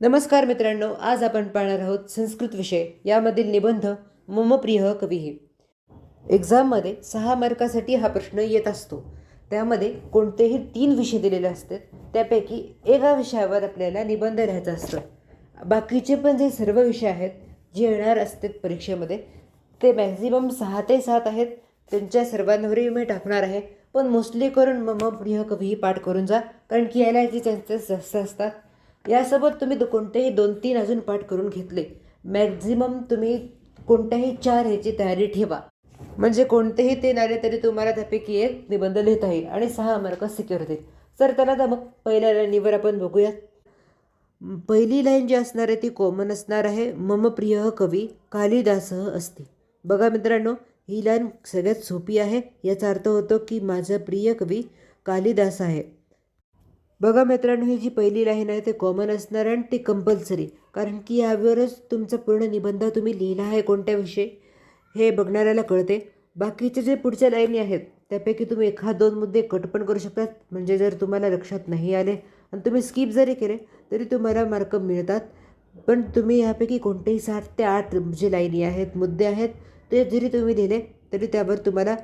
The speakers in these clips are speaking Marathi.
नमस्कार मित्रांनो, आज आपण पाहणार आहोत संस्कृत विषय यामधील निबंध मम प्रिय कवी. एक्झाममध्ये 6 मार्कासाठी हा प्रश्न येत असतो. त्यामध्ये कोणतेही 3 विषय दिलेले असतात. त्यापैकी एका विषयावर आपल्याला निबंध लिहायचा असतं. बाकीचे पण जे सर्व विषय आहेत जे येणार असतात परीक्षेमध्ये ते मॅक्झिमम 6 ते 7 आहेत. त्यांच्या सर्वांवरही मी टाकणार आहे. पण मोस्टली करून मम प्रिय कवी पाठ करून जा, कारण की याला याचे चान्सेस जास्त असतात. यासोबत तुम्ही कोणतेही 2-3 अजून पाठ करून घेतले, मॅक्झिमम तुम्ही कोणत्याही 4 ह्याची तयारी ठेवा. म्हणजे कोणतेही 3 आले तरी तुम्हाला त्यापैकी एक निबंध लिहिता येईल आणि 6 मार्क सिक्युअर होतील. तर त्याला तर मग पहिल्या लाईनीवर आपण बघूयात. पहिली लाईन जी असणार आहे ती कॉमन असणार आहे. मम प्रिय कवी कालिदासः अस्ति. बघा मित्रांनो, ही लाईन सगळ्यात सोपी आहे. याचा अर्थ होतो की माझा प्रिय कवी कालिदास आहे. बघा मित्रांनो, ही जी पहिली लाईन आहे ते कॉमन असणार आहे आणि ते कंपल्सरी, कारण की यावरच तुमचा पूर्ण निबंध तुम्ही लिहिला आहे कोणत्या विषय हे बघणाऱ्याला कळते. बाकीचे जे पुढच्या लाईनी आहेत त्यापैकी तुम्ही 1-2 मुद्दे कट पण करू शकतात. म्हणजे जर तुम्हाला लक्षात नाही आले आणि तुम्ही स्किप जरी केले तरी तुम्हाला मार्क मिळतात. पण तुम्ही यापैकी कोणतेही 7 ते 8 जे लाईनी आहेत, मुद्दे आहेत, ते जरी तुम्ही लिहिले तरी त्यावर तुम्हाला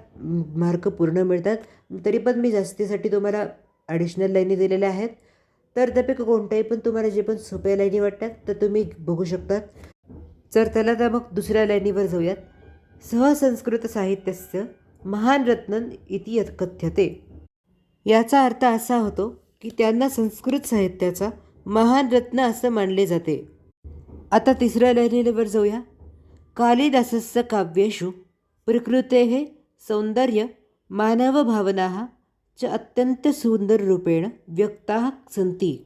मार्क पूर्ण मिळतात. तरी पण मी जास्तीसाठी तुम्हाला ॲडिशनल लाईनी दिलेल्या आहेत. तर त्यापैकी कोणत्याही पण तुम्हाला जे पण सोप्या लाईनी वाटतात तर तुम्ही बघू शकतात. त्याला तर मग दुसऱ्या लाईनीवर जाऊयात. सहसंस्कृत साहित्यस्य महान रत्नन इति कथ्यते. याचा अर्थ असा होतो की त्यांना संस्कृत साहित्याचा महान रत्न असं मानले जाते. आता तिसऱ्या लाईनीवर जाऊया. कालिदासस्य काव्येषु प्रकृतेः सौंदर्य मानवभावनाः च अत्यंत सुंदररूपेण व्यक्ताः सन्ति.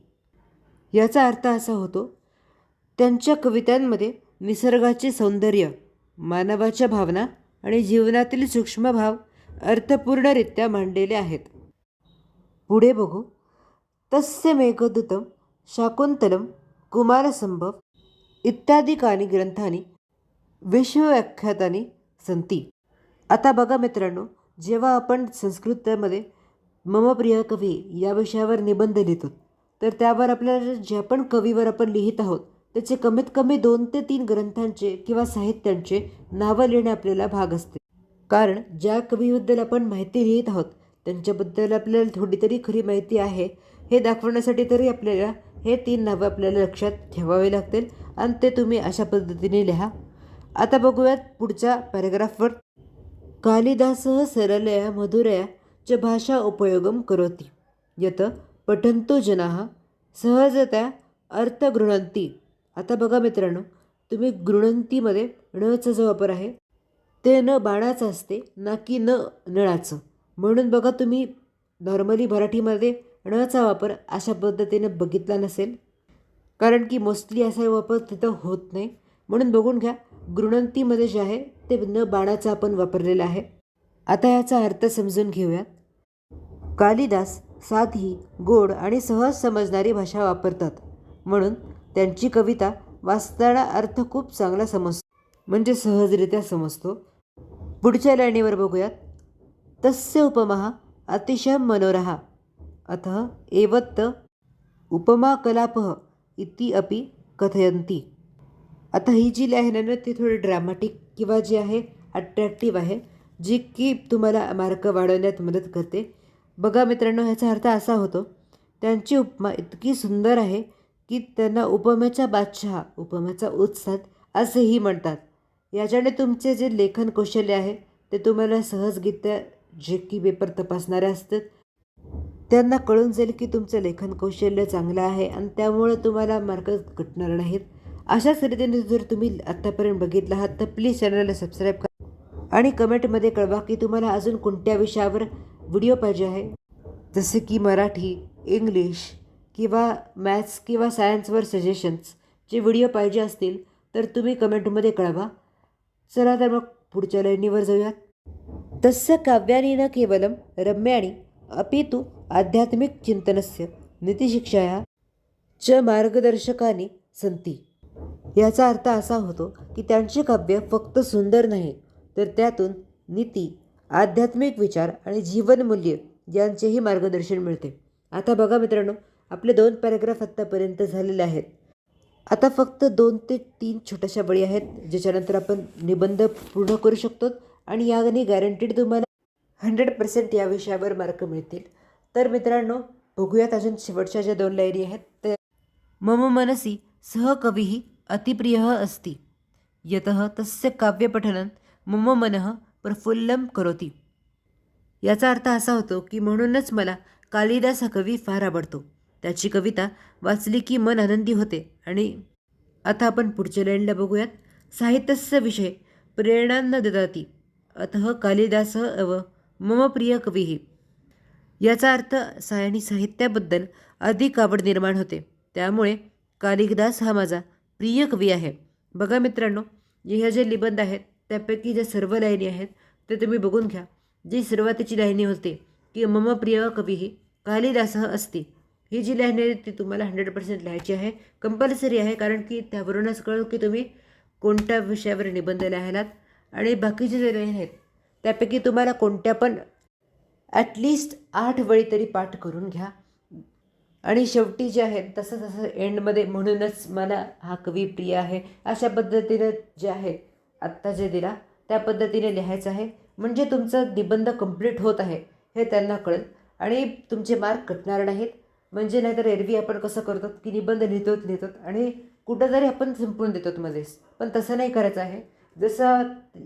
याचा अर्थ असा होतो, त्यांच्या कवितांमध्ये निसर्गाचे सौंदर्य, मानवाच्या भावना आणि जीवनातील सूक्ष्म भाव अर्थपूर्णरित्या मांडलेले आहेत. पुढे बघू. तस्य मेघदूतम, शाकुंतलम, कुमारसंभव इत्यादिकानी ग्रंथानी विश्वव्याख्यातानी सन्ति. आता बघा मित्रांनो, जेव्हा आपण संस्कृतमध्ये मम प्रिय कवी या विषयावर निबंध लिहितो तर त्यावर आपल्याला ज्या पण कवीवर आपण लिहित आहोत त्याचे कमीत कमी 2 ते 3 ग्रंथांचे किंवा साहित्यांचे नावं लिहिणे आपल्याला भाग असते. कारण ज्या कवीबद्दल आपण माहिती लिहित आहोत त्यांच्याबद्दल आपल्याला थोडी तरी खरी माहिती आहे हे दाखवण्यासाठी तरी आपल्याला हे 3 नावं आपल्याला लक्षात ठेवावे लागतील आणि ते तुम्ही अशा पद्धतीने लिहा. आता बघूयात पुढच्या पॅरेग्राफवर. कालिदासः सरलया मधुरया च भाषा उपयोगम करोति यत पठंतो जनाः सहजतया अर्थ गृह्णन्ति. आता बघा मित्रांनो, तुम्ही गृह्णन्तीमध्ये णचा जो वापर आहे ते न बाणाचं असते, ना की न नळाचं. म्हणून बघा, तुम्ही नॉर्मली मराठीमध्ये णचा वापर अशा पद्धतीने बघितला नसेल, कारण की मोस्टली असा वापर तिथं होत नाही. म्हणून बघून घ्या, गृह्णंतीमध्ये जे आहे ते न बाणाचा आपण वापरलेला आहे. आता याचा अर्थ समजून घेऊयात. कालिदास साधी, गोड आणि सहज समजणारी भाषा वापरतात, म्हणून त्यांची कविता वाचताना अर्थ खूप चांगला समजतो, म्हणजे सहजरित्या समजतो. पुढच्या लाईनीवर बघूयात. तस्य उपमा अतिशय मनोरः अतः एवत्त उपमाकलापः इति अपि कथयन्ति. आता ही जी लाईन आहे ना ती थोडी ड्रामॅटिक किंवा जी आहे अट्रॅक्टिव्ह आहे, जी की तुम्हाला मार्क वाढवण्यात मदत करते. बघा मित्रांनो, ह्याचा अर्थ असा होतो, त्यांची उपमा इतकी सुंदर आहे की त्यांना उपमेचा बादशहा, उपमेचा उत्साद असेही म्हणतात. याच्याने तुमचे जे लेखन कौशल्य आहे ते तुम्हाला सहजगीत्या जे की पेपर तपासणारे असतात त्यांना कळून जाईल की तुमचं लेखन कौशल्य चांगलं आहे आणि त्यामुळे तुम्हाला मार्क कटणार नाहीत. अशाच रीतीने जर तुम्ही आत्तापर्यंत बघितलं आहात तर प्लीज चॅनलला सबस्क्राईब करा आणि कमेंटमध्ये कळवा की तुम्हाला अजून कोणत्या विषयावर व्हिडिओ पाहिजे आहे. जसे की मराठी, इंग्लिश किंवा मॅथ्स किंवा सायन्सवर सजेशन्सचे व्हिडिओ पाहिजे असतील तर तुम्ही कमेंटमध्ये कळवा. चला तर मग पुढच्या लाईनीवर जाऊयात. तस्य काव्यानि न केवलं रम्याणि अपि तु आध्यात्मिक चिंतनस्य नीतिशिक्षाया च मार्गदर्शकानि सन्ति. याचा अर्थ असा होतो की त्यांचे काव्य फक्त सुंदर नाही तर त्यातून नीती, आध्यात्मिक विचार आणि जीवनमूल्य यांचेही मार्गदर्शन मिळते. आता बघा मित्रांनो, आपले 2 पॅरेग्राफ आत्तापर्यंत झालेले आहेत. आता फक्त 2 ते 3 छोट्याशा बळी आहेत, ज्याच्यानंतर आपण निबंध पूर्ण करू शकतो आणि याने गॅरंटीड तुम्हाला 100% या विषयावर मार्क मिळतील. तर मित्रांनो, बघूयात अजून शेवटच्या ज्या 2 लाईनी आहेत त्या. मम मनसी सह कविः अतिप्रियः अस्ति, यतः तस्य काव्यपठनं मम मनः प्रफुल्लं करोति. याचा अर्थ असा होतो की म्हणूनच मला कालिदास हा कवी फार आवडतो. त्याची कविता वाचली की मन आनंदी होते. आणि आता आपण पुढच्या लाईनला बघूयात. साहित्यस्य विषये प्रेरणा न ददाति, अतः कालिदास अव मम प्रिय कवीः. याचा अर्थ साहित्याबद्दल अधिक आवड निर्माण होते, त्यामुळे कालिदास हा माझा प्रिय कवी आहे. बघा मित्रांनो, ह्या जे निबंध आहेत त्यापैकी ज्या सर्व लाईनी आहेत ते तुम्ही बघून घ्या. जी सुरुवातीची लाईनी होते की मम प्रिय कवीः कालिदासः अस्ति, ही जी लाईन आहे ती तुम्हाला 100% लिहायची आहे, कंपल्सरी आहे. कारण की त्यावरूनच कळेल की तुम्ही कोणत्या विषयावर निबंध लिहायलात. आणि बाकीचे जे लाईन आहेत त्यापैकी तुम्हाला कोणत्या पण ॲटलिस्ट 8 वेळी तरी पाठ करून घ्या. आणि शेवटी जे आहे तसं तसं एंडमध्ये म्हणूनच मला हा कवी प्रिय आहे अशा पद्धतीनं जे आहे आत्ता जे दिला त्या पद्धतीने लिहायचं आहे. म्हणजे तुमचं निबंध कंप्लीट होत आहे हे त्यांना कळेल आणि तुमचे मार्क कटणार नाहीत. म्हणजे नाहीतर एरवी आपण कसं करतो की निबंध लिहितो आणि कुठं जरी आपण संपवून देतो मध्येच, पण तसं नाही करायचं आहे. जसं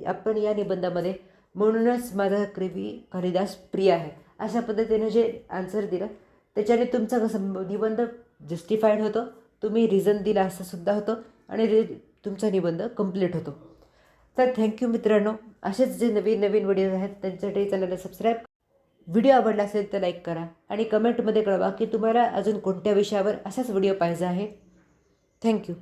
आपण या निबंधामध्ये म्हणूनच माझा कवी कालिदास प्रिय आहे अशा पद्धतीने जे आन्सर दिलं त्याच्याने तुमचा कसं निबंध जस्टिफाईड होतो, तुम्ही रिझन दिला असं सुद्धा होतं आणि तुमचा निबंध कंप्लीट होतो. तर थँक्यू मित्रांनो. असेच जे नवीन नवीन व्हिडिओज आहेत त्यांच्यासाठी चॅनलला सबस्क्राईब. व्हिडिओ आवडला असेल तर लाईक करा आणि कमेंटमध्ये कळवा की तुम्हाला अजून कोणत्या विषयावर असाच व्हिडिओ पाहिजे आहे. थँक्यू.